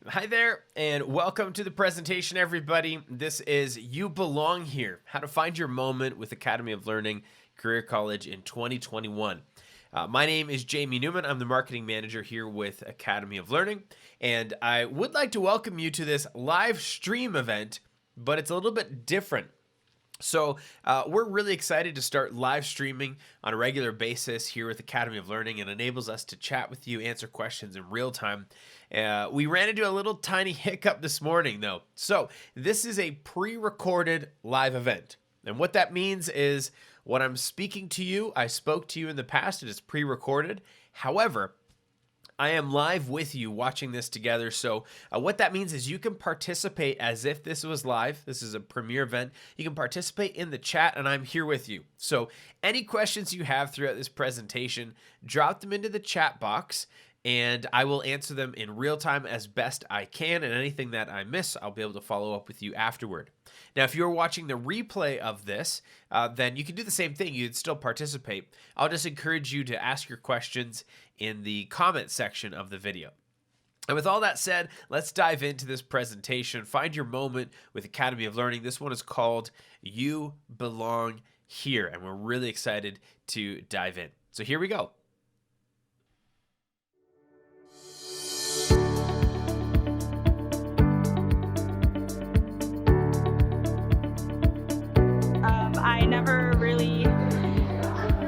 Hi there, and welcome to the presentation, everybody. This is You Belong Here, How to Find Your Moment with Academy of Learning Career College in 2021. My name is Jamie Newman. I'm the marketing manager here with Academy of Learning, and I would like to welcome you to this live stream event, but it's a little bit different. So we're really excited to start live streaming on a regular basis here with Academy of Learning. It enables us to chat with you, answer questions in real time. We ran into a little tiny hiccup this morning, though. So this is a pre-recorded live event. And what that means is when I'm speaking to you, I spoke to you in the past. It is pre-recorded. However, I am live with you watching this together. So what that means is you can participate as if this was live. This is a premiere event. You can participate in the chat and I'm here with you. So any questions you have throughout this presentation, drop them into the chat box and I will answer them in real time as best I can. And anything that I miss, I'll be able to follow up with you afterward. Now, if you're watching the replay of this, then you can do the same thing. You'd still participate. I'll just encourage you to ask your questions in the comment section of the video. And with all that said, let's dive into this presentation. Find your moment with Academy of Learning. This one is called You Belong Here, and we're really excited to dive in. So here we go. I never really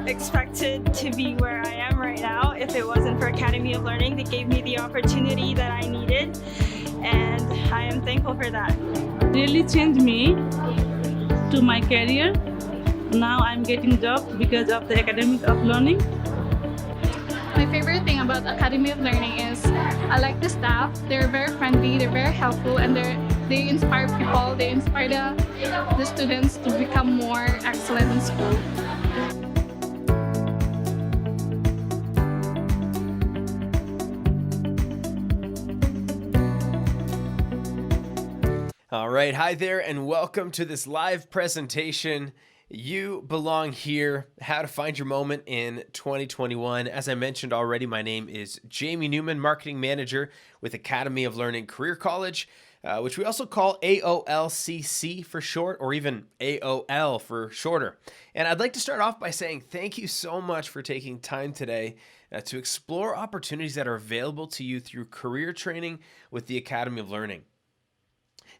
expected to be where I am right now if it wasn't for Academy of Learning. They gave me the opportunity that I needed, and I am thankful for that. Really changed me to my career. Now I'm getting job because of the Academy of Learning. My favorite thing about Academy of Learning is I like the staff. They're very friendly, they're very helpful, and they inspire people. They inspire the students to become more excellent in school. All right, hi there, and welcome to this live presentation. You belong here, how to find your moment in 2021. As I mentioned already, my name is Jamie Newman, marketing manager with Academy of Learning Career College, which we also call AOLCC for short, or even AOL for shorter. And I'd like to start off by saying thank you so much for taking time today to explore opportunities that are available to you through career training with the Academy of Learning.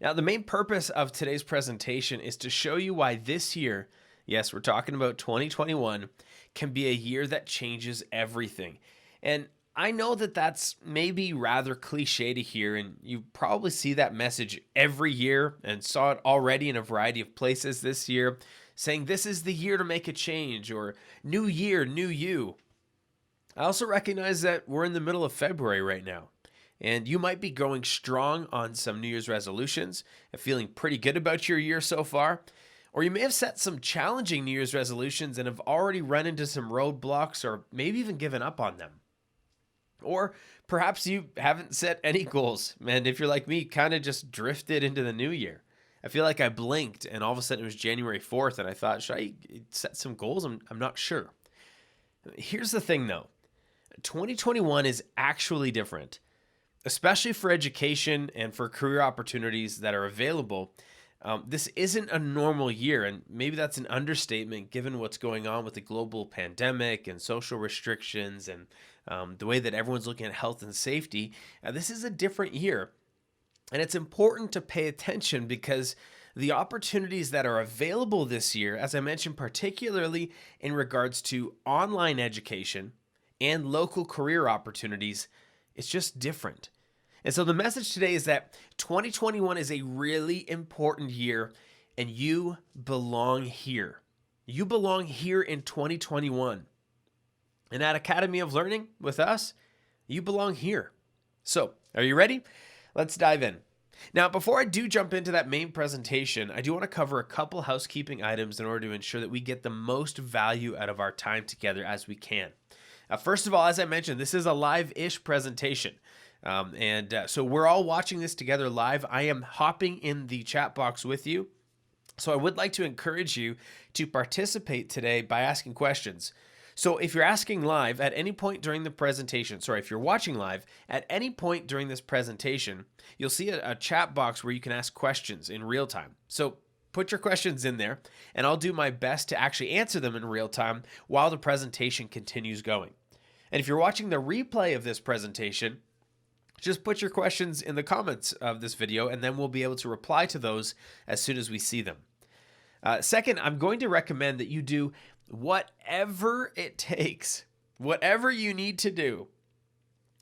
Now, the main purpose of today's presentation is to show you why this year, yes, we're talking about 2021, can be a year that changes everything. And I know that that's maybe rather cliche to hear, and you probably see that message every year and saw it already in a variety of places this year, saying this is the year to make a change, or new year, new you. I also recognize that we're in the middle of February right now. And you might be going strong on some New Year's resolutions and feeling pretty good about your year so far. Or you may have set some challenging New Year's resolutions and have already run into some roadblocks or maybe even given up on them. Or perhaps you haven't set any goals. And if you're like me, kind of just drifted into the new year. I feel like I blinked and all of a sudden it was January 4th and I thought, should I set some goals? I'm not sure. Here's the thing though. 2021 is actually different. Especially for education and for career opportunities that are available. This isn't a normal year, and maybe that's an understatement given what's going on with the global pandemic and social restrictions and the way that everyone's looking at health and safety. This is a different year, and it's important to pay attention because the opportunities that are available this year, as I mentioned, particularly in regards to online education and local career opportunities, it's just different. And so the message today is that 2021 is a really important year and you belong here. You belong here in 2021. And at Academy of Learning with us, you belong here. So are you ready? Let's dive in. Now, before I do jump into that main presentation, I do want to cover a couple housekeeping items in order to ensure that we get the most value out of our time together as we can. First of all, as I mentioned, this is a live-ish presentation. So we're all watching this together live. I am hopping in the chat box with you. So I would like to encourage you to participate today by asking questions. So if you're asking live at any point during the presentation, if you're watching live at any point during this presentation, you'll see a chat box where you can ask questions in real time. So put your questions in there, and I'll do my best to actually answer them in real time while the presentation continues going. And if you're watching the replay of this presentation, just put your questions in the comments of this video, and then we'll be able to reply to those as soon as we see them. Second, I'm going to recommend that you do whatever it takes, whatever you need to do.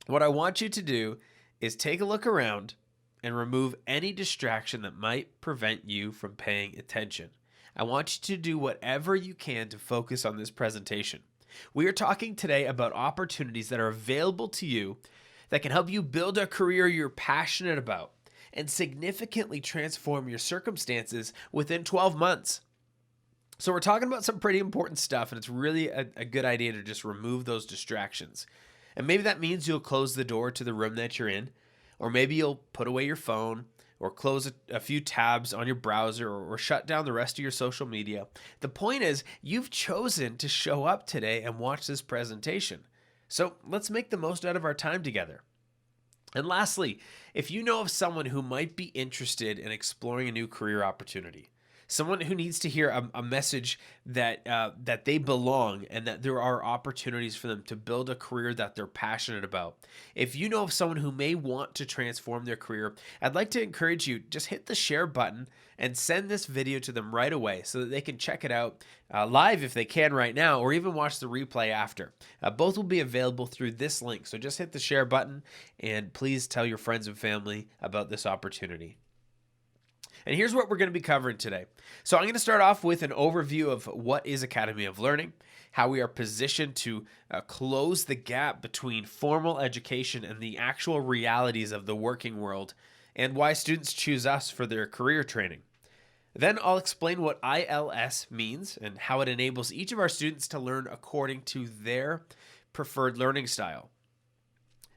What I want you to do is take a look around and remove any distraction that might prevent you from paying attention. I want you to do whatever you can to focus on this presentation. We are talking today about opportunities that are available to you that can help you build a career you're passionate about and significantly transform your circumstances within 12 months. So we're talking about some pretty important stuff, and it's really a good idea to just remove those distractions. And maybe that means you'll close the door to the room that you're in, or maybe you'll put away your phone or close a few tabs on your browser or shut down the rest of your social media. The point is, you've chosen to show up today and watch this presentation. So let's make the most out of our time together. And lastly, if you know of someone who might be interested in exploring a new career opportunity, someone who needs to hear a message that they belong and that there are opportunities for them to build a career that they're passionate about. If you know of someone who may want to transform their career, I'd like to encourage you, just hit the share button and send this video to them right away so that they can check it out live if they can right now, or even watch the replay after. Both will be available through this link. So just hit the share button and please tell your friends and family about this opportunity. And here's what we're going to be covering today. So I'm going to start off with an overview of what is Academy of Learning, how we are positioned to close the gap between formal education and the actual realities of the working world, and why students choose us for their career training. Then I'll explain what ILS means and how it enables each of our students to learn according to their preferred learning style.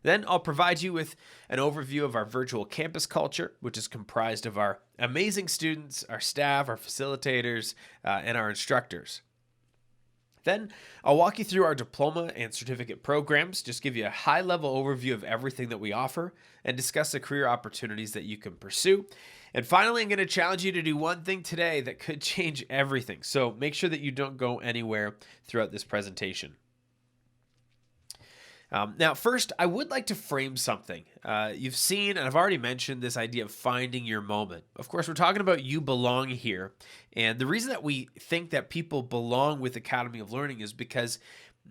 Then I'll provide you with an overview of our virtual campus culture, which is comprised of our amazing students, our staff, our facilitators, and our instructors. Then I'll walk you through our diploma and certificate programs, just give you a high-level overview of everything that we offer, and discuss the career opportunities that you can pursue. And finally, I'm going to challenge you to do one thing today that could change everything. So make sure that you don't go anywhere throughout this presentation. Now, first, I would like to frame something. You've seen, and I've already mentioned, this idea of finding your moment. Of course, we're talking about you belong here. And the reason that we think that people belong with Academy of Learning is because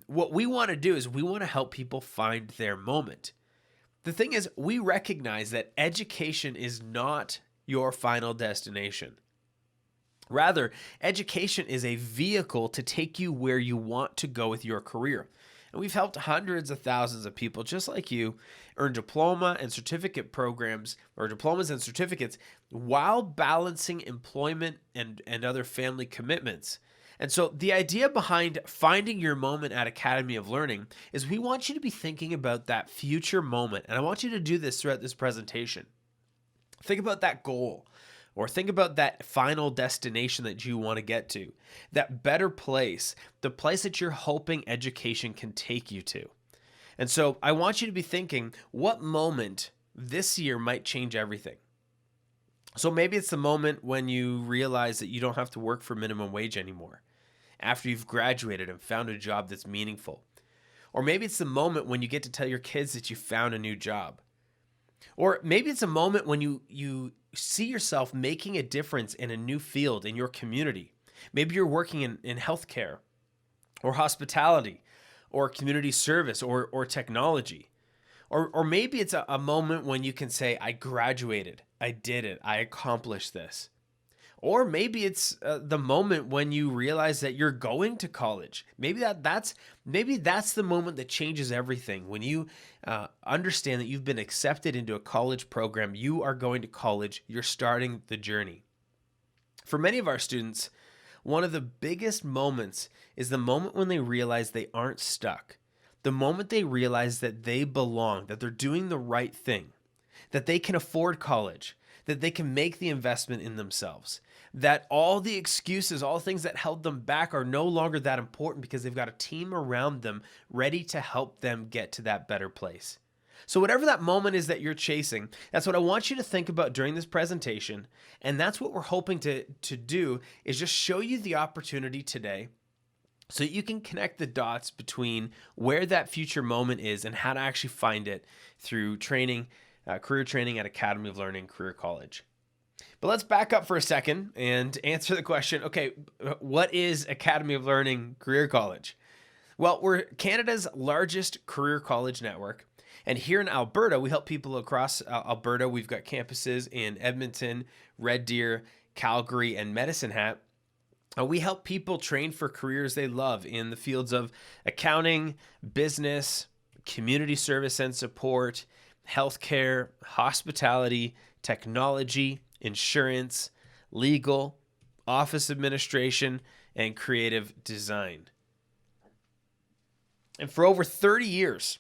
what we want to do is we want to help people find their moment. The thing is, we recognize that education is not your final destination. Rather, education is a vehicle to take you where you want to go with your career. And we've helped hundreds of thousands of people just like you earn diploma and certificate programs, or diplomas and certificates, while balancing employment and other family commitments. And so the idea behind finding your moment at Academy of Learning is we want you to be thinking about that future moment. And I want you to do this throughout this presentation. Think about that goal. Or think about that final destination that you want to get to, that better place, the place that you're hoping education can take you to. And so I want you to be thinking, what moment this year might change everything? So maybe it's the moment when you realize that you don't have to work for minimum wage anymore, after you've graduated and found a job that's meaningful. Or maybe it's the moment when you get to tell your kids that you found a new job. Or maybe it's a moment when you see yourself making a difference in a new field in your community. Maybe you're working in healthcare or hospitality or community service or technology. Or maybe it's a moment when you can say, I graduated, I did it, I accomplished this. Or maybe it's the moment when you realize that you're going to college. Maybe that's the moment that changes everything. When you understand that you've been accepted into a college program, you are going to college, you're starting the journey. For many of our students, one of the biggest moments is the moment when they realize they aren't stuck. The moment they realize that they belong, that they're doing the right thing, that they can afford college, that they can make the investment in themselves, that all the excuses, all the things that held them back are no longer that important because they've got a team around them ready to help them get to that better place. So whatever that moment is that you're chasing, that's what I want you to think about during this presentation. And that's what we're hoping to do, is just show you the opportunity today so that you can connect the dots between where that future moment is and how to actually find it through training, career training at Academy of Learning Career College. But let's back up for a second and answer the question, okay, what is Academy of Learning Career College? Well, we're Canada's largest career college network. And here in Alberta, we help people across Alberta. We've got campuses in Edmonton, Red Deer, Calgary, and Medicine Hat. We help people train for careers they love in the fields of accounting, business, community service and support, healthcare, hospitality, technology, insurance, legal, office administration, and creative design. And for over 30 years,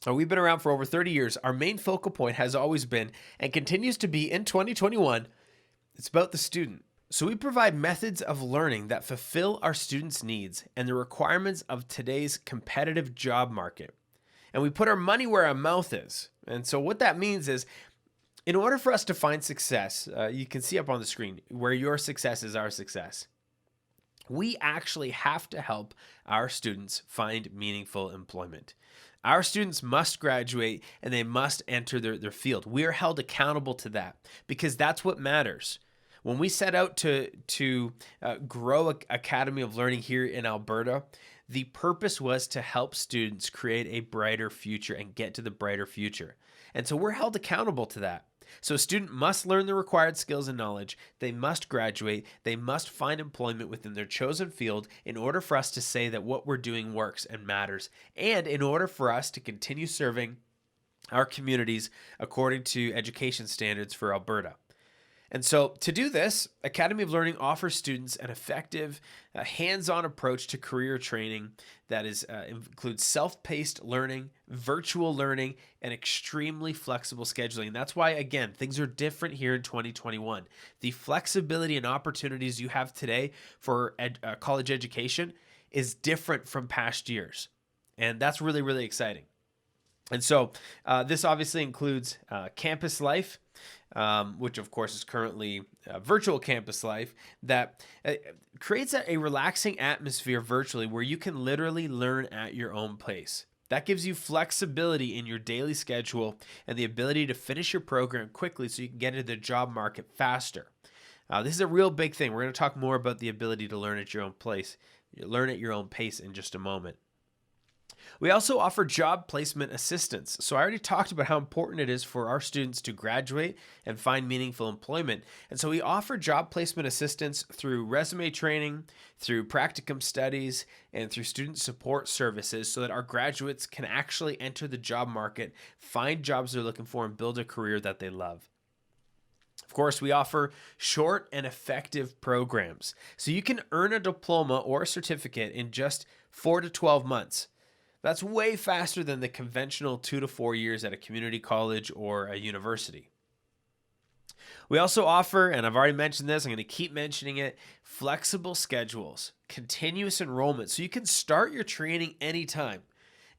we've been around for over 30 years, our main focal point has always been and continues to be in 2021, it's about the student. So we provide methods of learning that fulfill our students' needs and the requirements of today's competitive job market. And we put our money where our mouth is. And so what that means is, in order for us to find success, you can see up on the screen where your success is our success. We actually have to help our students find meaningful employment. Our students must graduate and they must enter their field. We are held accountable to that because that's what matters. When we set out to grow Academy of Learning here in Alberta, the purpose was to help students create a brighter future and get to the brighter future. And so we're held accountable to that. So a student must learn the required skills and knowledge. They must graduate. They must find employment within their chosen field in order for us to say that what we're doing works and matters. And in order for us to continue serving our communities according to education standards for Alberta. And so to do this, Academy of Learning offers students an effective, hands-on approach to career training that includes self-paced learning, virtual learning, and extremely flexible scheduling. And that's why, again, things are different here in 2021. The flexibility and opportunities you have today for college education is different from past years. And that's really, really exciting. And so this obviously includes campus life, which of course is currently virtual campus life, that creates a relaxing atmosphere virtually where you can literally learn at your own pace. That gives you flexibility in your daily schedule and the ability to finish your program quickly so you can get into the job market faster. This is a real big thing. We're going to talk more about the ability to learn at your own pace in just a moment. We also offer job placement assistance. So I already talked about how important it is for our students to graduate and find meaningful employment. And so we offer job placement assistance through resume training, through practicum studies, and through student support services so that our graduates can actually enter the job market, find jobs they're looking for, and build a career that they love. Of course, we offer short and effective programs. So you can earn a diploma or a certificate in just 4 to 12 months. That's way faster than the conventional 2 to 4 years at a community college or a university. We also offer, and I've already mentioned this, I'm going to keep mentioning it, flexible schedules, continuous enrollment, so you can start your training anytime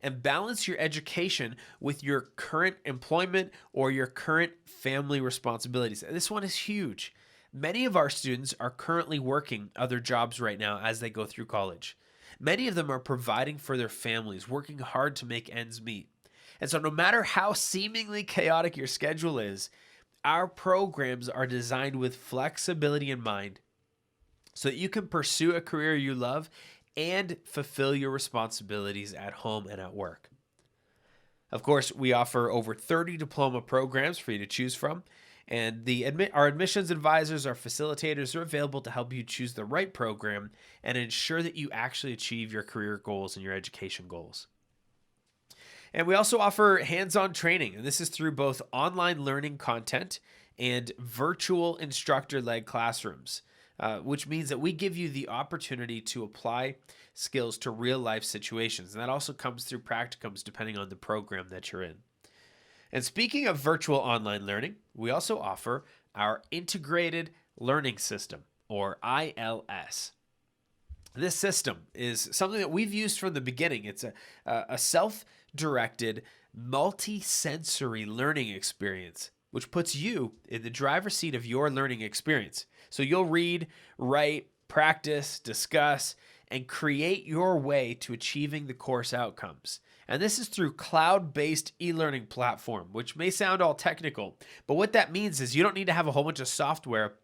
and balance your education with your current employment or your current family responsibilities. And this one is huge. Many of our students are currently working other jobs right now as they go through college. Many of them are providing for their families, working hard to make ends meet. And so no matter how seemingly chaotic your schedule is, our programs are designed with flexibility in mind so that you can pursue a career you love and fulfill your responsibilities at home and at work. Of course, we offer over 30 diploma programs for you to choose from. And our admissions advisors, our facilitators, are available to help you choose the right program and ensure that you actually achieve your career goals and your education goals. And we also offer hands-on training, and this is through both online learning content and virtual instructor-led classrooms, which means that we give you the opportunity to apply skills to real-life situations. And that also comes through practicums depending on the program that you're in. And speaking of virtual online learning, we also offer our integrated learning system, or ILS. This system is something that we've used from the beginning. It's a self-directed, multi-sensory learning experience, which puts you in the driver's seat of your learning experience. So you'll read, write, practice, discuss, and create your way to achieving the course outcomes. And this is through cloud-based e-learning platform, which may sound all technical, but what that means is you don't need to have a whole bunch of software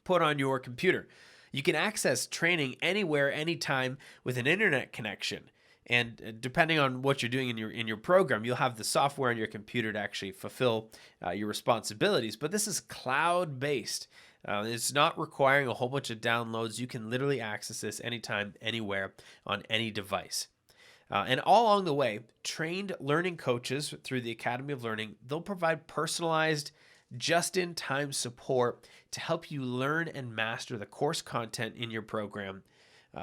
put on your computer. You can access training anywhere, anytime with an internet connection. And depending on what you're doing in your program, you'll have the software on your computer to actually fulfill your responsibilities. But this is cloud-based. It's not requiring a whole bunch of downloads. You can literally access this anytime, anywhere, on any device. And all along the way, trained learning coaches through the Academy of Learning, they'll provide personalized, just-in-time support to help you learn and master the course content in your program.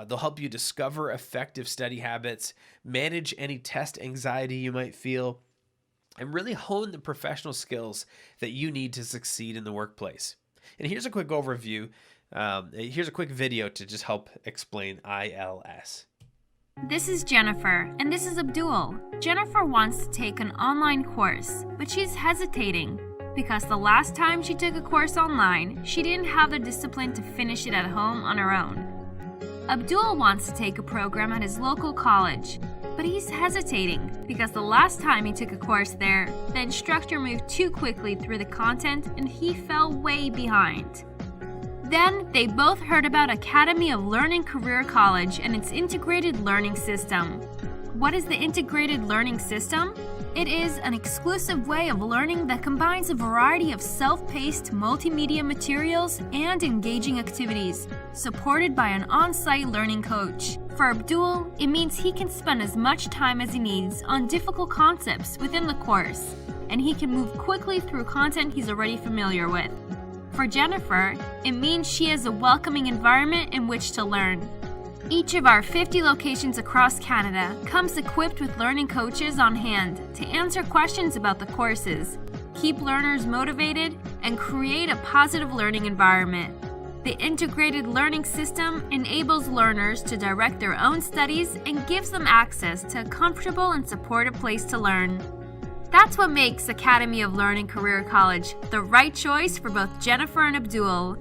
They'll help you discover effective study habits, manage any test anxiety you might feel, and really hone the professional skills that you need to succeed in the workplace. And here's a quick overview. Here's a quick video to just help explain ILS. This is Jennifer, and this is Abdul. Jennifer wants to take an online course, but she's hesitating because the last time she took a course online, she didn't have the discipline to finish it at home on her own. Abdul wants to take a program at his local college, but he's hesitating because the last time he took a course there, the instructor moved too quickly through the content and he fell way behind. Then they both heard about Academy of Learning Career College and its integrated learning system. What is the integrated learning system? It is an exclusive way of learning that combines a variety of self-paced multimedia materials and engaging activities, supported by an on-site learning coach. For Abdul, it means he can spend as much time as he needs on difficult concepts within the course, and he can move quickly through content he's already familiar with. For Jennifer, it means she has a welcoming environment in which to learn. Each of our 50 locations across Canada comes equipped with learning coaches on hand to answer questions about the courses, keep learners motivated, and create a positive learning environment. The integrated learning system enables learners to direct their own studies and gives them access to a comfortable and supportive place to learn. That's what makes Academy of Learning Career College the right choice for both Jennifer and Abdul.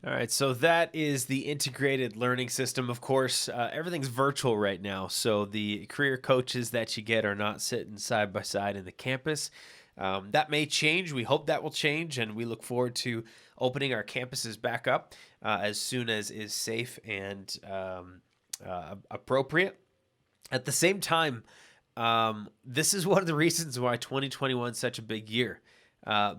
All right, so that is the integrated learning system. Of course, everything's virtual right now, so the career coaches that you get are not sitting side by side in the campus. That may change. We hope that will change, and we look forward to opening our campuses back up as soon as is safe and appropriate. At the same time, this is one of the reasons why 2021 is such a big year.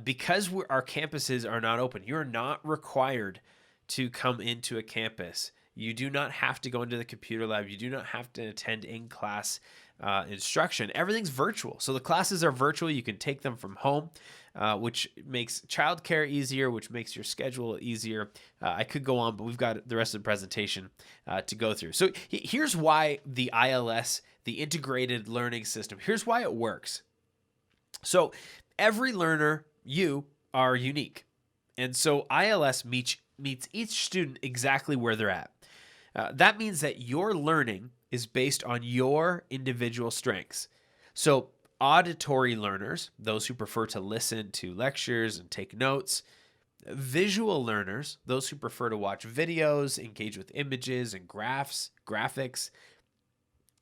Because our campuses are not open, you're not required to come into a campus. You do not have to go into the computer lab. You do not have to attend in-class instruction. Everything's virtual. So the classes are virtual. You can take them from home, which makes childcare easier, which makes your schedule easier. I could go on, but we've got the rest of the presentation to go through. So here's why the ILS, the integrated learning system, here's why it works. So every learner, you are unique. And so ILS meets each student exactly where they're at. That means that your learning is based on your individual strengths. So auditory learners, those who prefer to listen to lectures and take notes. Visual learners, those who prefer to watch videos, engage with images and graphics.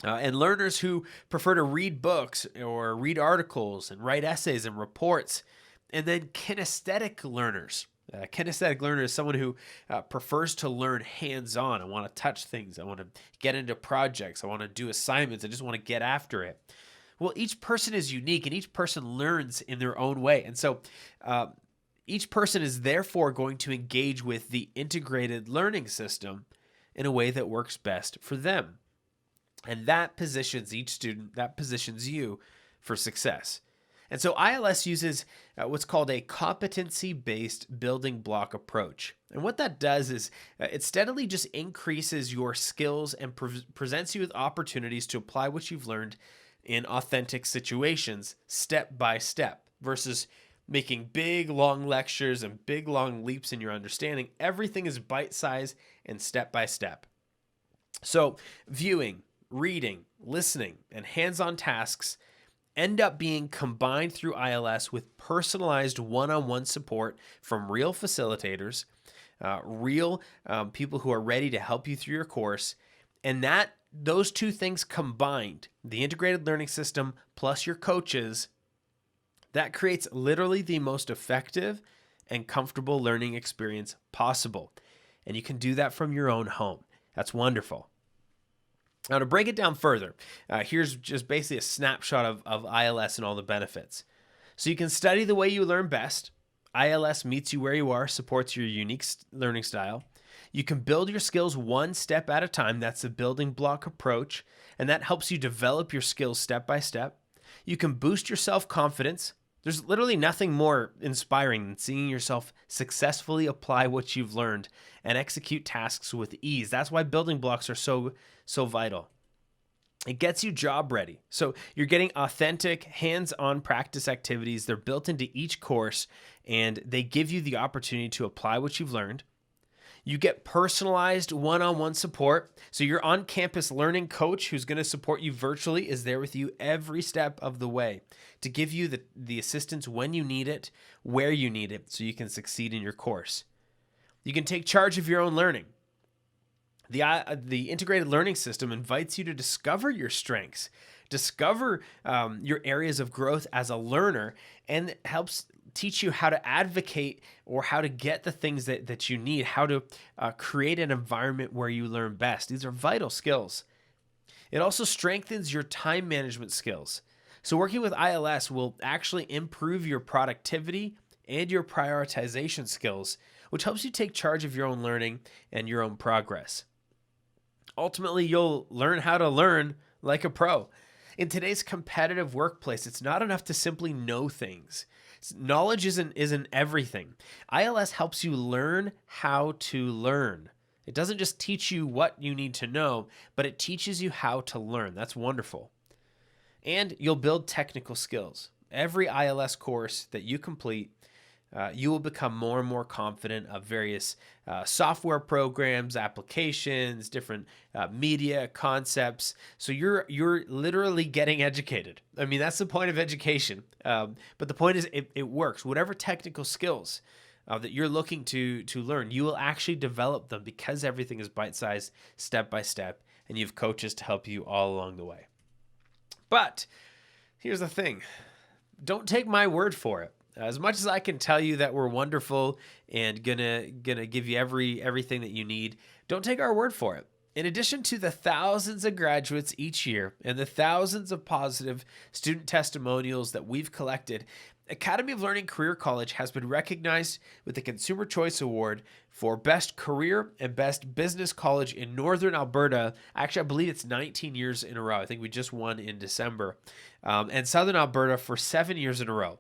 And learners who prefer to read books or read articles and write essays and reports. And then kinesthetic learners. Kinesthetic learner is someone who prefers to learn hands-on. I want to touch things. I want to get into projects. I want to do assignments. I just want to get after it. Well, each person is unique and each person learns in their own way. And so each person is therefore going to engage with the integrated learning system in a way that works best for them. And that positions each student, that positions you for success. And so ILS uses what's called a competency-based building block approach. And what that does is it steadily just increases your skills and presents you with opportunities to apply what you've learned in authentic situations, step by step, versus making big, long lectures and big, long leaps in your understanding. Everything is bite-sized and step by step. So viewing, reading, listening, and hands-on tasks end up being combined through ILS with personalized one-on-one support from real facilitators, real people who are ready to help you through your course. And those two things combined, the integrated learning system plus your coaches, that creates literally the most effective and comfortable learning experience possible. And you can do that from your own home. That's wonderful. Now, to break it down further, here's just basically a snapshot of ILS and all the benefits. So you can study the way you learn best. ILS meets you where you are, supports your unique learning style. You can build your skills one step at a time. That's the building block approach, and that helps you develop your skills step by step. You can boost your self-confidence. There's literally nothing more inspiring than seeing yourself successfully apply what you've learned and execute tasks with ease. That's why building blocks are so vital. It gets you job ready. So you're getting authentic, hands-on practice activities. They're built into each course, and they give you the opportunity to apply what you've learned. You get personalized one-on-one support. So your on-campus learning coach who's going to support you virtually is there with you every step of the way to give you the assistance when you need it, where you need it, so you can succeed in your course. You can take charge of your own learning. The integrated learning system invites you to discover your strengths, discover your areas of growth as a learner, and helps teach you how to advocate or how to get the things that you need, how to create an environment where you learn best. These are vital skills. It also strengthens your time management skills. So working with ILS will actually improve your productivity and your prioritization skills, which helps you take charge of your own learning and your own progress. Ultimately, you'll learn how to learn like a pro. In today's competitive workplace, it's not enough to simply know things. Knowledge isn't everything. ILS helps you learn how to learn. It doesn't just teach you what you need to know, but it teaches you how to learn. That's wonderful. And you'll build technical skills. Every ILS course that you complete, you will become more and more confident of various software programs, applications, different media concepts. So you're literally getting educated. I mean, that's the point of education. But the point is it works. Whatever technical skills that you're looking to learn, you will actually develop them because everything is bite-sized, step by step, and you have coaches to help you all along the way. But here's the thing. Don't take my word for it. As much as I can tell you that we're wonderful and gonna give you everything that you need, don't take our word for it. In addition to the thousands of graduates each year and the thousands of positive student testimonials that we've collected, Academy of Learning Career College has been recognized with the Consumer Choice Award for Best Career and Best Business College in Northern Alberta. Actually, I believe it's 19 years in a row. I think we just won in December. And Southern Alberta for 7 years in a row,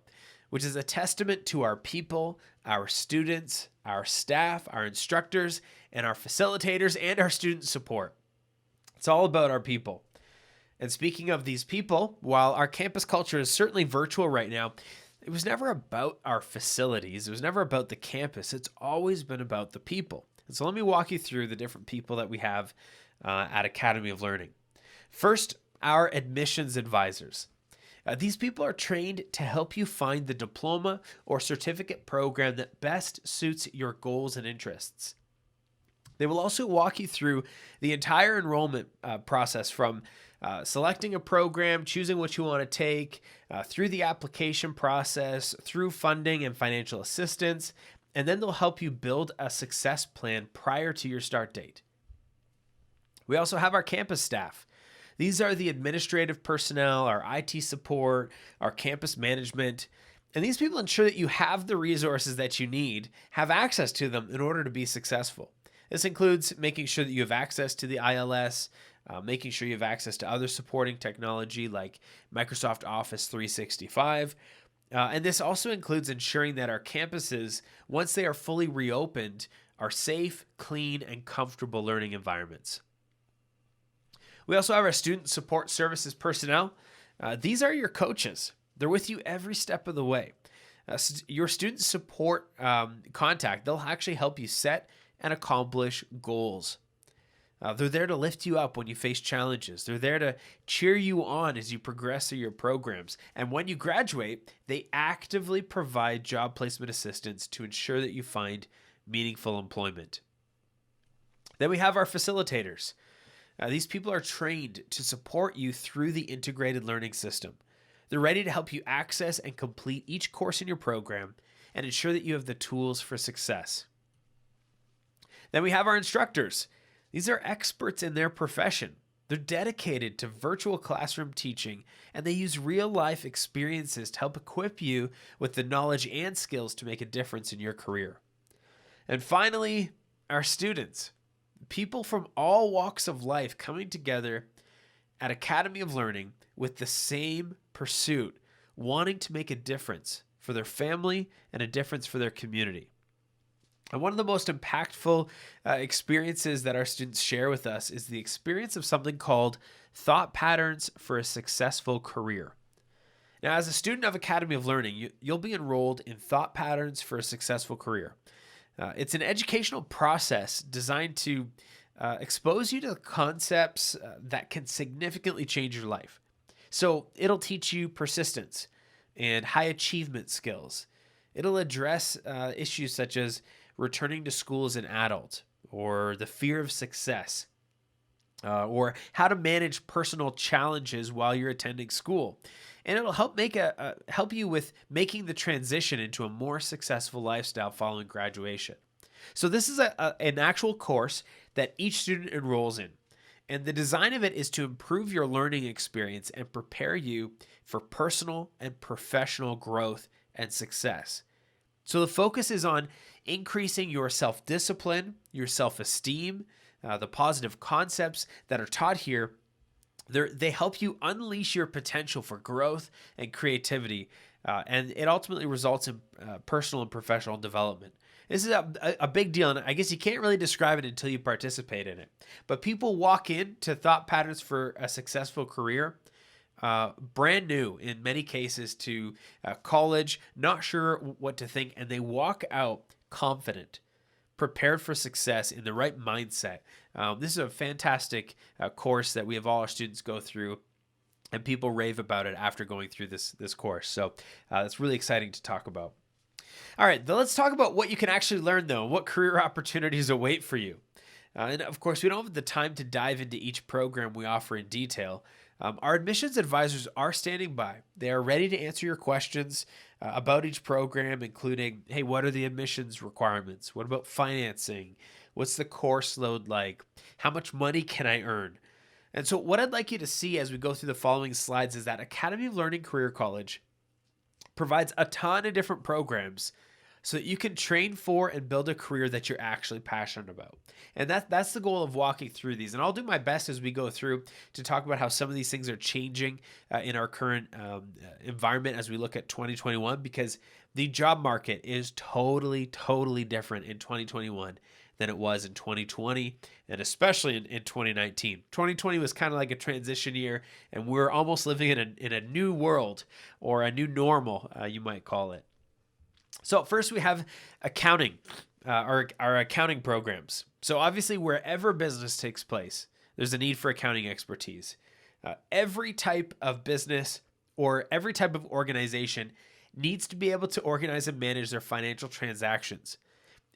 which is a testament to our people, our students, our staff, our instructors, and our facilitators, and our student support. It's all about our people. And speaking of these people, while our campus culture is certainly virtual right now, it was never about our facilities. It was never about the campus. It's always been about the people. And so let me walk you through the different people that we have at Academy of Learning. First, our admissions advisors. These people are trained to help you find the diploma or certificate program that best suits your goals and interests. They will also walk you through the entire enrollment process from selecting a program, choosing what you want to take, through the application process, through funding and financial assistance, and then they'll help you build a success plan prior to your start date. We also have our campus staff. These are the administrative personnel, our IT support, our campus management, and these people ensure that you have the resources that you need, have access to them in order to be successful. This includes making sure that you have access to the ILS, making sure you have access to other supporting technology like Microsoft Office 365. And this also includes ensuring that our campuses, once they are fully reopened, are safe, clean, and comfortable learning environments. We also have our student support services personnel. These are your coaches. They're with you every step of the way. Your student support contact, they'll actually help you set and accomplish goals. They're there to lift you up when you face challenges. They're there to cheer you on as you progress through your programs. And when you graduate, they actively provide job placement assistance to ensure that you find meaningful employment. Then we have our facilitators. These people are trained to support you through the integrated learning system. They're ready to help you access and complete each course in your program and ensure that you have the tools for success. Then we have our instructors. These are experts in their profession. They're dedicated to virtual classroom teaching, and they use real-life experiences to help equip you with the knowledge and skills to make a difference in your career. And finally, our students. People from all walks of life coming together at Academy of Learning with the same pursuit, wanting to make a difference for their family and a difference for their community. And one of the most impactful experiences that our students share with us is the experience of something called Thought Patterns for a Successful Career. Now, as a student of Academy of Learning, you'll be enrolled in Thought Patterns for a Successful Career. It's an educational process designed to expose you to concepts that can significantly change your life. So it'll teach you persistence and high achievement skills. It'll address issues such as returning to school as an adult, or the fear of success, or how to manage personal challenges while you're attending school. And it'll help you with making the transition into a more successful lifestyle following graduation. So this is an actual course that each student enrolls in. And the design of it is to improve your learning experience and prepare you for personal and professional growth and success. So the focus is on increasing your self-discipline, your self-esteem, the positive concepts that are taught here. They help you unleash your potential for growth and creativity, and it ultimately results in personal and professional development. This is a big deal, and I guess you can't really describe it until you participate in it. But people walk into Thought Patterns for a Successful Career brand new in many cases to college, not sure what to think, and they walk out confident, prepared for success, in the right mindset. This is a fantastic course that we have all our students go through, and people rave about it after going through this course. So it's really exciting to talk about. All right, let's talk about what you can actually learn, though, what career opportunities await for you. And of course, we don't have the time to dive into each program we offer in detail. Our admissions advisors are standing by. They are ready to answer your questions about each program, including, hey, what are the admissions requirements? What about financing? What's the course load like? How much money can I earn? And so what I'd like you to see as we go through the following slides is that Academy of Learning Career College provides a ton of different programs so that you can train for and build a career that you're actually passionate about. And that's the goal of walking through these. And I'll do my best as we go through to talk about how some of these things are changing in our current environment as we look at 2021, because the job market is totally different in 2021 than it was in 2020, and especially in 2019. 2020 was kind of like a transition year, and we're almost living in a new world, or a new normal, you might call it. So first we have accounting, our accounting programs. So obviously wherever business takes place, there's a need for accounting expertise. Every type of business or every type of organization needs to be able to organize and manage their financial transactions.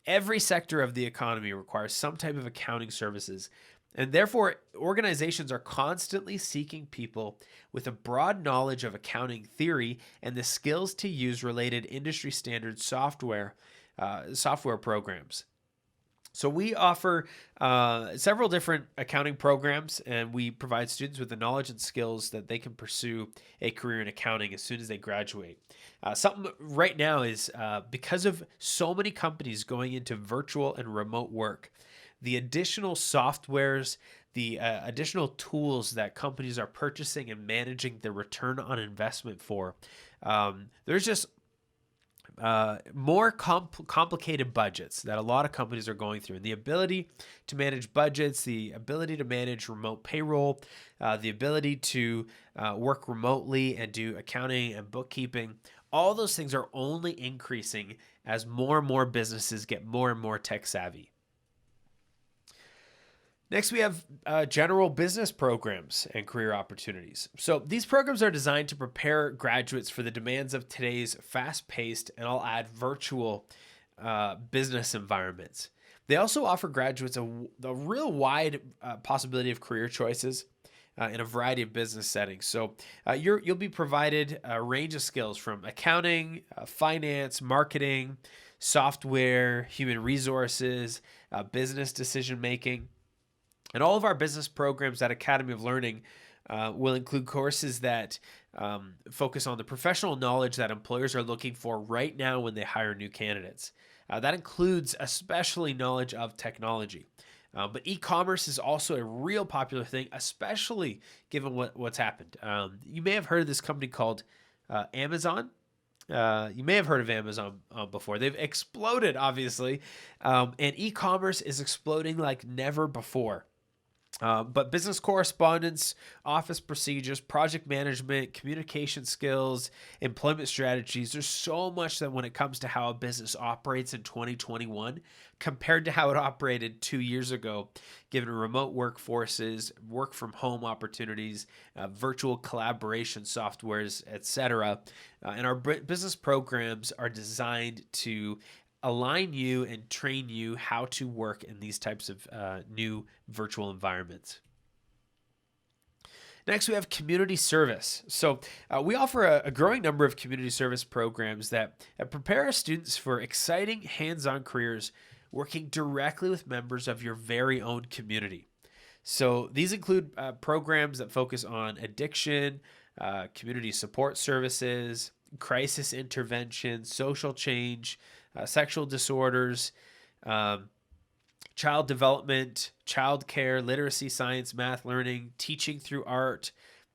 Every sector of the economy requires some type of accounting services, and therefore organizations are constantly seeking people with a broad knowledge of accounting theory and the skills to use related industry standard software programs. So we offer several different accounting programs, and we provide students with the knowledge and skills that they can pursue a career in accounting as soon as they graduate. Something right now is because of so many companies going into virtual and remote work, the additional softwares, the additional tools that companies are purchasing and managing the return on investment for, there's just more complicated budgets that a lot of companies are going through, and the ability to manage budgets, the ability to manage remote payroll, the ability to work remotely and do accounting and bookkeeping. All those things are only increasing as more and more businesses get more and more tech savvy. Next, we have general business programs and career opportunities. So these programs are designed to prepare graduates for the demands of today's fast-paced, and I'll add virtual business environments. They also offer graduates a real wide possibility of career choices in a variety of business settings. So you'll be provided a range of skills from accounting, finance, marketing, software, human resources, business decision making. And all of our business programs at Academy of Learning will include courses that focus on the professional knowledge that employers are looking for right now when they hire new candidates. That includes especially knowledge of technology. But e-commerce is also a real popular thing, especially given what's happened. You may have heard of this company called Amazon. You may have heard of Amazon before. They've exploded, obviously, and e-commerce is exploding like never before. But business correspondence, office procedures, project management, communication skills, employment strategies, there's so much that when it comes to how a business operates in 2021 compared to how it operated 2 years ago, given remote workforces, work from home opportunities, virtual collaboration softwares, etc. And our business programs are designed to align you and train you how to work in these types of new virtual environments. Next, we have community service. So we offer a growing number of community service programs that prepare our students for exciting hands-on careers working directly with members of your very own community. So these include programs that focus on addiction, community support services, crisis intervention, social change, sexual disorders, child development, child care, literacy, science, math learning, teaching through art,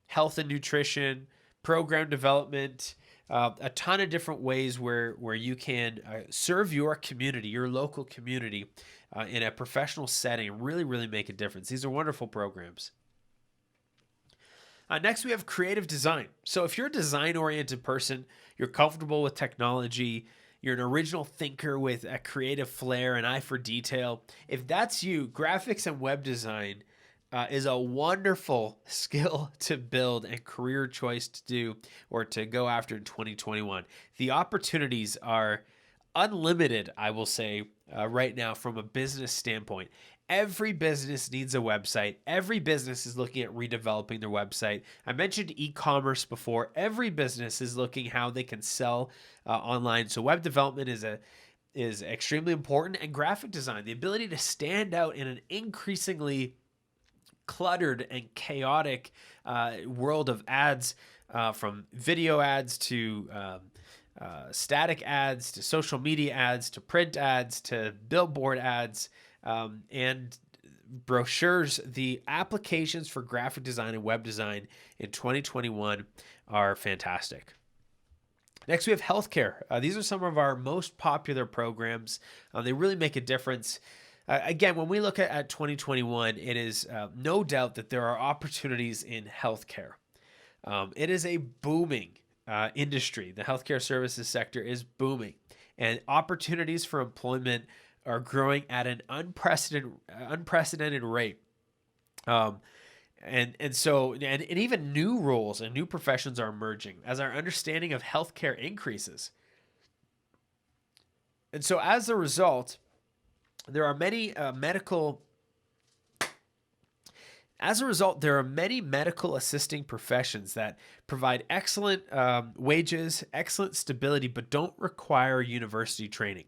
health and nutrition, program development, a ton of different ways where you can serve your community, your local community, in a professional setting and really make a difference. These are wonderful programs. Next, we have creative design. So if you're a design-oriented person, you're comfortable with technology, you're an original thinker with a creative flair, an eye for detail. If that's you, graphics and web design is a wonderful skill to build and career choice to do or to go after in 2021. The opportunities are unlimited, I will say, right now from a business standpoint. Every business needs a website. Every business is looking at redeveloping their website. I mentioned e-commerce before. Every business is looking how they can sell online. So web development is extremely important, and graphic design, the ability to stand out in an increasingly cluttered and chaotic world of ads, from video ads to static ads to social media ads to print ads to billboard ads. And brochures. The applications for graphic design and web design in 2021 are fantastic. Next, we have healthcare. These are some of our most popular programs. They really make a difference. Again, when we look at 2021, it is no doubt that there are opportunities in healthcare. It is a booming industry. The healthcare services sector is booming, and opportunities for employment are growing at an unprecedented rate. And even new roles and new professions are emerging as our understanding of healthcare increases. And so as a result, there are many medical assisting professions that provide excellent wages, excellent stability, but don't require university training.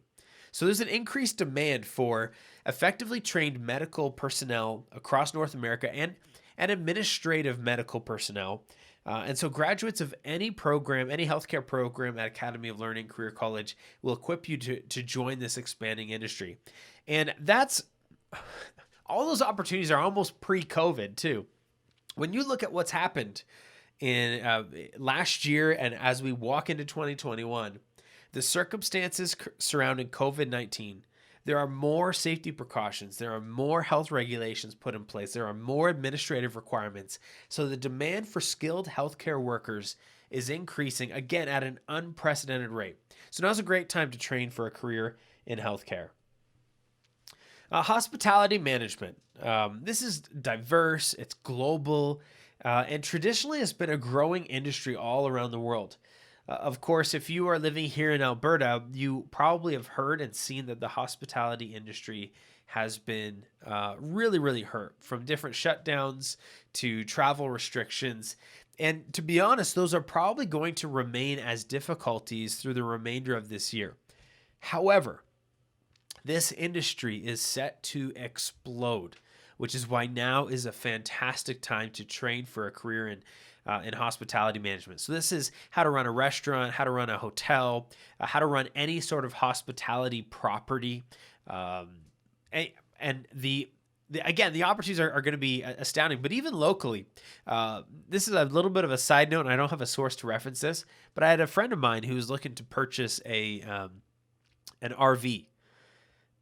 So there's an increased demand for effectively trained medical personnel across North America and administrative medical personnel. And so graduates of any program, any healthcare program at Academy of Learning Career College will equip you to join this expanding industry. And that's all those opportunities are almost pre-COVID too. When you look at what's happened in last year and as we walk into 2021, the circumstances surrounding COVID-19, there are more safety precautions, there are more health regulations put in place, there are more administrative requirements. So the demand for skilled healthcare workers is increasing again at an unprecedented rate. So now's a great time to train for a career in healthcare. Hospitality management. This is diverse, it's global, and traditionally has been a growing industry all around the world. Of course, if you are living here in Alberta, you probably have heard and seen that the hospitality industry has been really, really hurt from different shutdowns to travel restrictions. And to be honest, those are probably going to remain as difficulties through the remainder of this year. However, this industry is set to explode, which is why now is a fantastic time to train for a career in hospitality management. So this is how to run a restaurant, how to run a hotel, how to run any sort of hospitality property. And the opportunities are going to be astounding. But even locally, this is a little bit of a side note, and I don't have a source to reference this, but I had a friend of mine who was looking to purchase an RV.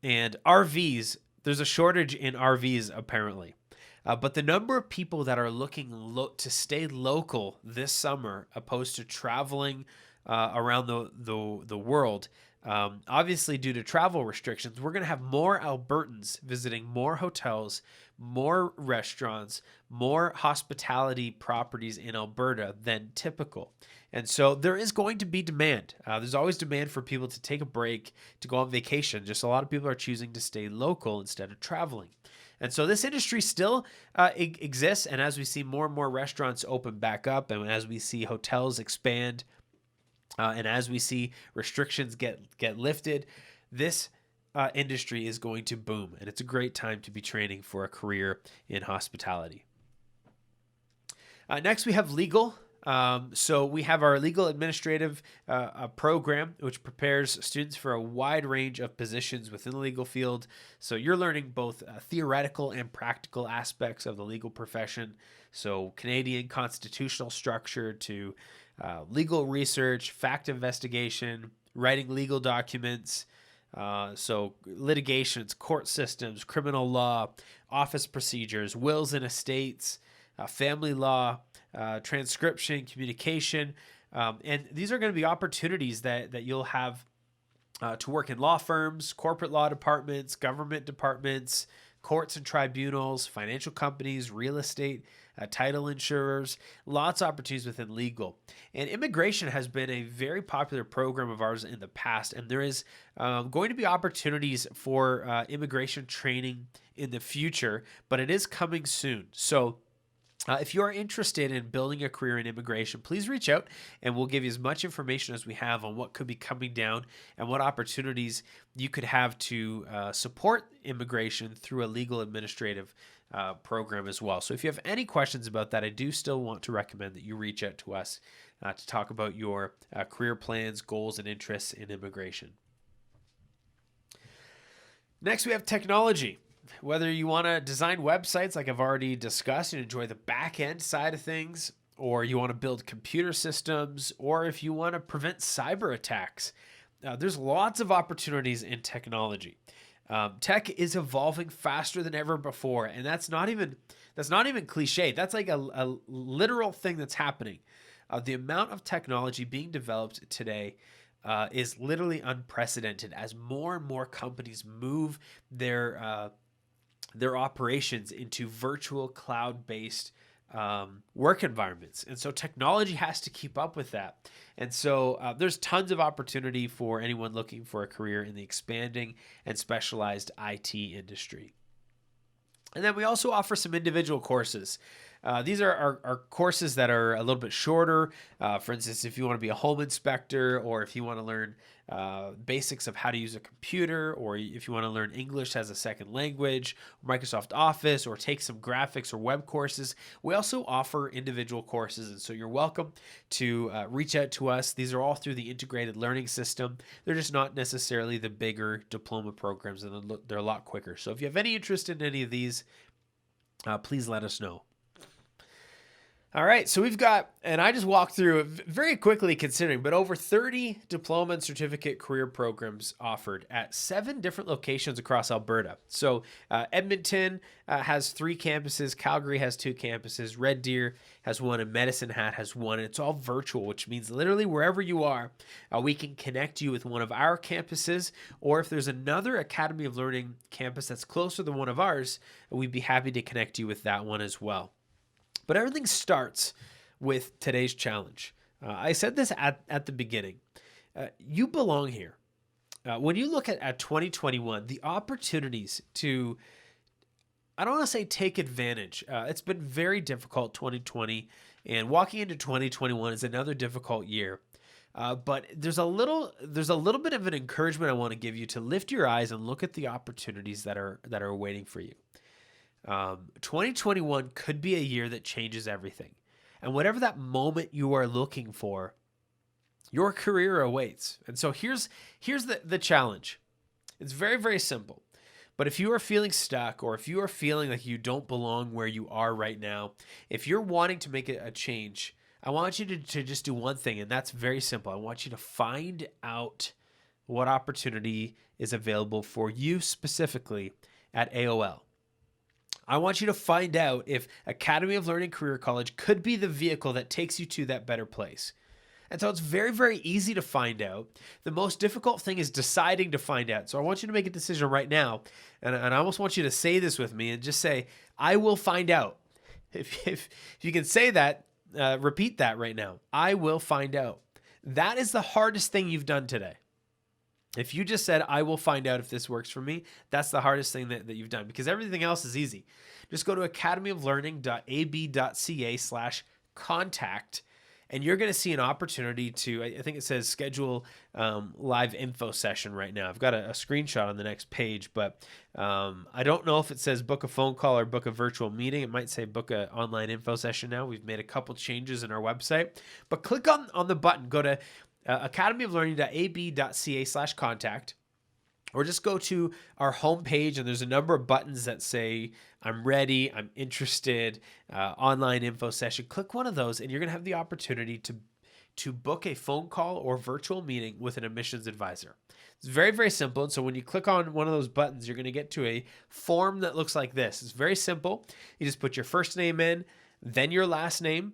And RVs, there's a shortage in RVs apparently. But the number of people that are looking to stay local this summer, opposed to traveling around the world, obviously due to travel restrictions, we're going to have more Albertans visiting more hotels, more restaurants, more hospitality properties in Alberta than typical. And so there is going to be demand. There's always demand for people to take a break, to go on vacation. Just a lot of people are choosing to stay local instead of traveling. And so this industry still exists. And as we see more and more restaurants open back up, and as we see hotels expand, and as we see restrictions get lifted, this industry is going to boom. And it's a great time to be training for a career in hospitality. Next, we have legal. So we have our legal administrative program, which prepares students for a wide range of positions within the legal field. So you're learning both theoretical and practical aspects of the legal profession. So Canadian constitutional structure to legal research, fact investigation, writing legal documents, so litigations, court systems, criminal law, office procedures, wills and estates, family law, transcription, communication. And these are going to be opportunities that you'll have to work in law firms, corporate law departments, government departments, courts and tribunals, financial companies, real estate, title insurers, lots of opportunities within legal. And immigration has been a very popular program of ours in the past, and there is going to be opportunities for immigration training in the future, but it is coming soon. So if you are interested in building a career in immigration, please reach out and we'll give you as much information as we have on what could be coming down and what opportunities you could have to support immigration through a legal administrative program as well. So if you have any questions about that, I do still want to recommend that you reach out to us to talk about your career plans, goals, and interests in immigration. Next, we have technology. Whether you want to design websites like I've already discussed and enjoy the back end side of things, or you want to build computer systems, or if you want to prevent cyber attacks, there's lots of opportunities in technology. Tech is evolving faster than ever before, and that's not even cliche. That's like a literal thing that's happening. The amount of technology being developed today is literally unprecedented as more and more companies move their operations into virtual cloud-based work environments. And so technology has to keep up with that. And so there's tons of opportunity for anyone looking for a career in the expanding and specialized IT industry. And then we also offer some individual courses. These are our courses that are a little bit shorter. For instance, if you want to be a home inspector, or if you want to learn basics of how to use a computer, or if you want to learn English as a second language, Microsoft Office, or take some graphics or web courses, we also offer individual courses. And so you're welcome to reach out to us. These are all through the integrated learning system. They're just not necessarily the bigger diploma programs, and they're a lot quicker. So if you have any interest in any of these, please let us know. All right, so we've got, and I just walked through it very quickly considering, but over 30 diploma and certificate career programs offered at 7 different locations across Alberta. So Edmonton has 3 campuses, Calgary has 2 campuses, Red Deer has 1, and Medicine Hat has 1. And it's all virtual, which means literally wherever you are, we can connect you with one of our campuses, or if there's another Academy of Learning campus that's closer than one of ours, we'd be happy to connect you with that one as well. But everything starts with today's challenge. I said this at the beginning. You belong here. When you look at 2021, the opportunities to, I don't want to say take advantage. It's been very difficult, 2020, and walking into 2021 is another difficult year. But there's a little bit of an encouragement I want to give you to lift your eyes and look at the opportunities that are waiting for you. 2021 could be a year that changes everything. And whatever that moment you are looking for, your career awaits. And so here's the challenge. It's very, very simple. But if you are feeling stuck, or if you are feeling like you don't belong where you are right now, if you're wanting to make a change, I want you to just do one thing, and that's very simple. I want you to find out what opportunity is available for you specifically at AOL. I want you to find out if Academy of Learning Career College could be the vehicle that takes you to that better place. And so it's very, very easy to find out. The most difficult thing is deciding to find out. So I want you to make a decision right now. And I almost want you to say this with me and just say, I will find out. If you can say that, repeat that right now. I will find out. That is the hardest thing you've done today. If you just said, I will find out if this works for me, that's the hardest thing that you've done, because everything else is easy. Just go to academyoflearning.ab.ca/contact, and you're going to see an opportunity to, I think it says schedule live info session right now. I've got a screenshot on the next page, but I don't know if it says book a phone call or book a virtual meeting. It might say book an online info session now. We've made a couple changes in our website, but click on the button, go to academyoflearning.ab.ca/contact, or just go to our homepage, and there's a number of buttons that say, I'm ready, I'm interested, online info session. Click one of those, and you're going to have the opportunity to book a phone call or virtual meeting with an admissions advisor. It's very, very simple. And so when you click on one of those buttons, you're going to get to a form that looks like this. It's very simple. You just put your first name in, then your last name,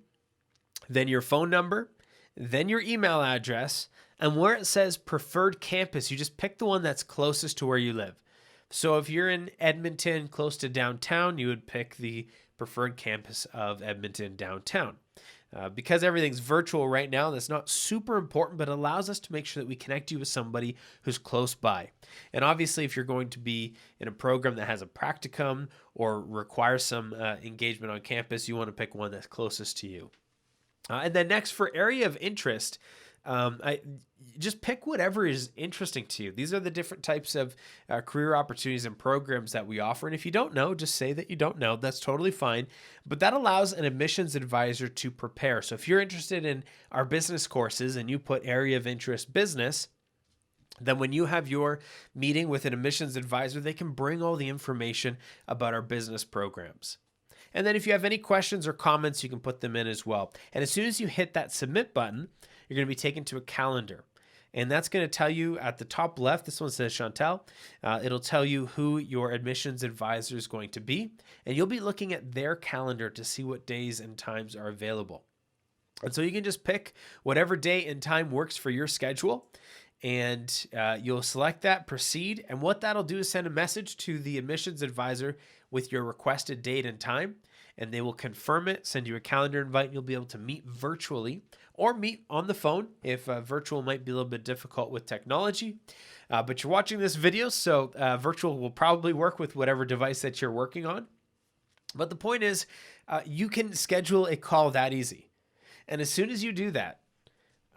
then your phone number, then your email address, and where it says preferred campus, you just pick the one that's closest to where you live. So if you're in Edmonton, close to downtown, you would pick the preferred campus of Edmonton downtown. Because everything's virtual right now, that's not super important, but it allows us to make sure that we connect you with somebody who's close by. And obviously, if you're going to be in a program that has a practicum or requires some engagement on campus, you want to pick one that's closest to you. And then next, for area of interest, just pick whatever is interesting to you. These are the different types of career opportunities and programs that we offer. And if you don't know, just say that you don't know. That's totally fine. But that allows an admissions advisor to prepare. So if you're interested in our business courses and you put area of interest business, then when you have your meeting with an admissions advisor, they can bring all the information about our business programs. And then if you have any questions or comments, you can put them in as well. And as soon as you hit that submit button, you're going to be taken to a calendar. And that's going to tell you at the top left, this one says Chantel, it'll tell you who your admissions advisor is going to be. And you'll be looking at their calendar to see what days and times are available. And so you can just pick whatever day and time works for your schedule. And you'll select that, proceed. And what that'll do is send a message to the admissions advisor with your requested date and time, and they will confirm it, send you a calendar invite, and you'll be able to meet virtually or meet on the phone if virtual might be a little bit difficult with technology. But you're watching this video, so virtual will probably work with whatever device that you're working on. But the point is, you can schedule a call that easy. And as soon as you do that,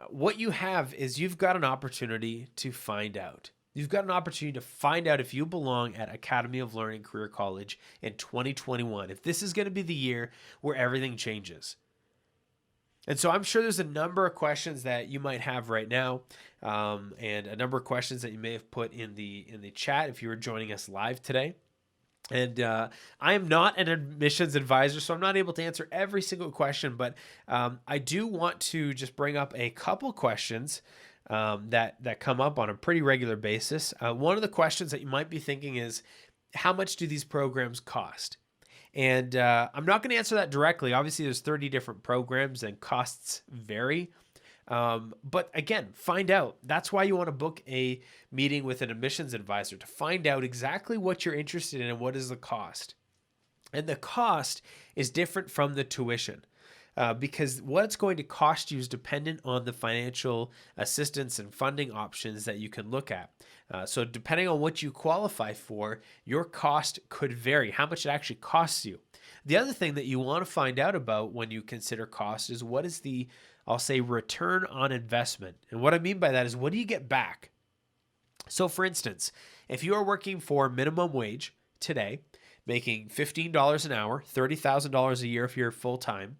what you have is you've got an opportunity to find out. You've got an opportunity to find out if you belong at Academy of Learning Career College in 2021, if this is going to be the year where everything changes. And so I'm sure there's a number of questions that you might have right now, and a number of questions that you may have put in the chat if you were joining us live today. And I am not an admissions advisor, so I'm not able to answer every single question, but I do want to just bring up a couple questions that come up on a pretty regular basis. One of the questions that you might be thinking is, how much do these programs cost? And I'm not going to answer that directly. Obviously, there's 30 different programs and costs vary. But again, find out. That's why you want to book a meeting with an admissions advisor, to find out exactly what you're interested in and what is the cost. And the cost is different from the tuition. Because what it's going to cost you is dependent on the financial assistance and funding options that you can look at. So depending on what you qualify for, your cost could vary, how much it actually costs you. The other thing that you want to find out about when you consider cost is, what is the, I'll say, return on investment. And what I mean by that is, what do you get back? So for instance, if you are working for minimum wage today, making $15 an hour, $30,000 a year if you're full-time,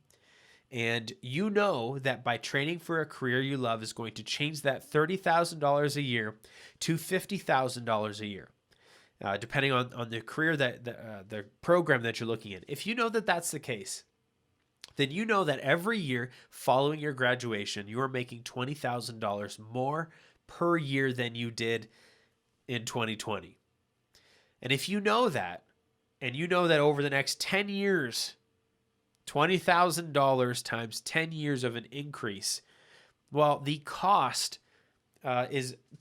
and you know that by training for a career you love is going to change that $30,000 a year to $50,000 a year, depending on the career the program that you're looking at. If you know that that's the case, then you know that every year following your graduation, you are making $20,000 more per year than you did in 2020. And if you know that, and you know that over the next 10 years, $20,000 times 10 years of an increase, well, the cost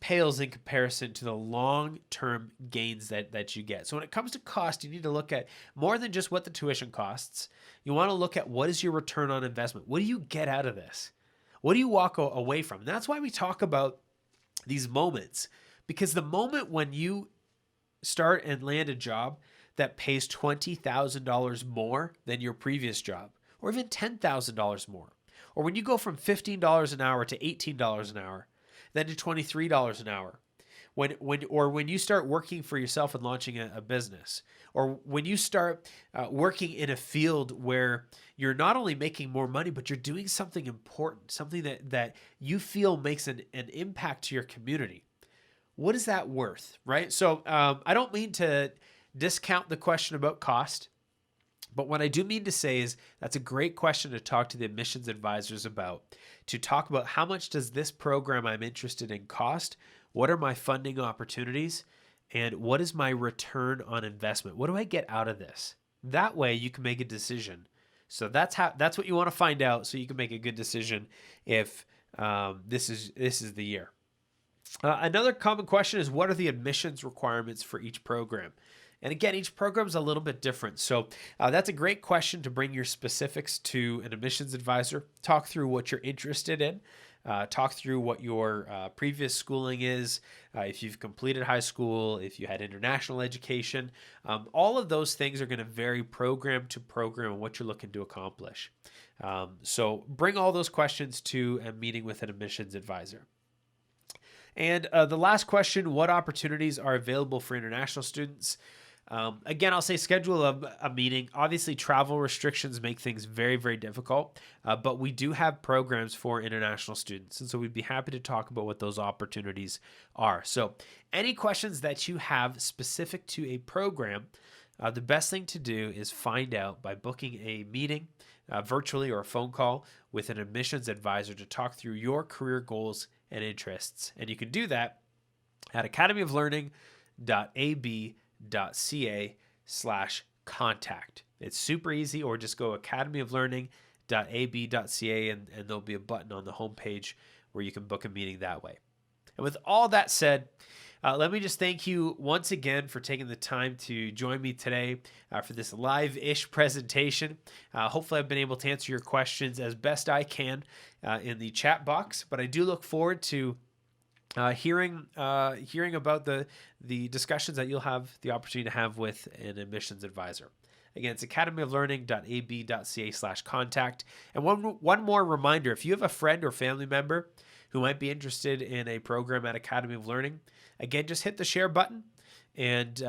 pales in comparison to the long-term gains that you get. So when it comes to cost, you need to look at more than just what the tuition costs. You want to look at, what is your return on investment? What do you get out of this? What do you walk away from? And that's why we talk about these moments, because the moment when you start and land a job that pays $20,000 more than your previous job, or even $10,000 more, or when you go from $15 an hour to $18 an hour, then to $23 an hour, when you start working for yourself and launching a business, or when you start working in a field where you're not only making more money, but you're doing something important, something that you feel makes an impact to your community. What is that worth, right? So I don't mean to discount the question about cost, but what I do mean to say is, that's a great question to talk to the admissions advisors about, to talk about, how much does this program I'm interested in cost? What are my funding opportunities? And what is my return on investment? What do I get out of this? That way you can make a decision. So that's what you want to find out, so you can make a good decision if this is the year. Another common question is, what are the admissions requirements for each program? And again, each program is a little bit different. So that's a great question to bring your specifics to an admissions advisor. Talk through what you're interested in. Talk through what your previous schooling is, if you've completed high school, if you had international education. All of those things are going to vary program to program and what you're looking to accomplish. So bring all those questions to a meeting with an admissions advisor. And the last question, what opportunities are available for international students? Again, I'll say schedule a meeting. Obviously, travel restrictions make things very, very difficult, but we do have programs for international students, and so we'd be happy to talk about what those opportunities are. So any questions that you have specific to a program, the best thing to do is find out by booking a meeting, virtually or a phone call, with an admissions advisor to talk through your career goals and interests. And you can do that at academyoflearning.ab.ca/contact. It's super easy, or just go academyoflearning.ab.ca and there'll be a button on the homepage where you can book a meeting that way. And with all that said, let me just thank you once again for taking the time to join me today for this live-ish presentation. Hopefully I've been able to answer your questions as best I can in the chat box, but I do look forward to hearing about the discussions that you'll have the opportunity to have with an admissions advisor. Again, it's academyoflearning.ab.ca/contact. And one more reminder, if you have a friend or family member who might be interested in a program at Academy of Learning, again, just hit the share button and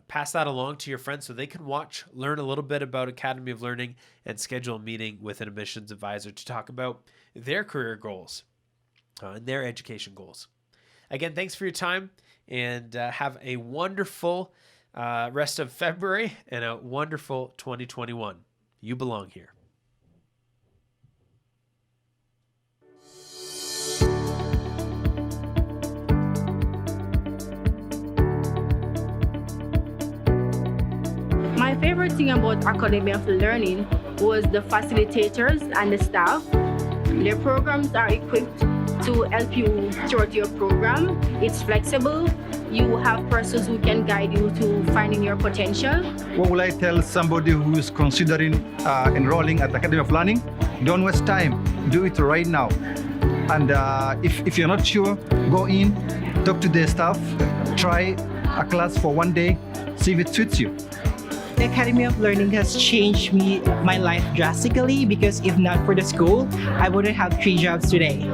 pass that along to your friends so they can learn a little bit about Academy of Learning, and schedule a meeting with an admissions advisor to talk about their career goals and their education goals. Again, thanks for your time, and have a wonderful rest of February and a wonderful 2021. You belong here. My favorite thing about Academy of Learning was the facilitators and the staff. Their programs are equipped to help you throughout your program. It's flexible. You have persons who can guide you to finding your potential. What will I tell somebody who is considering enrolling at Academy of Learning? Don't waste time. Do it right now. And if you're not sure, go in, talk to the staff, try a class for one day, see if it suits you. The Academy of Learning has changed my life drastically, because if not for the school, I wouldn't have 3 jobs today.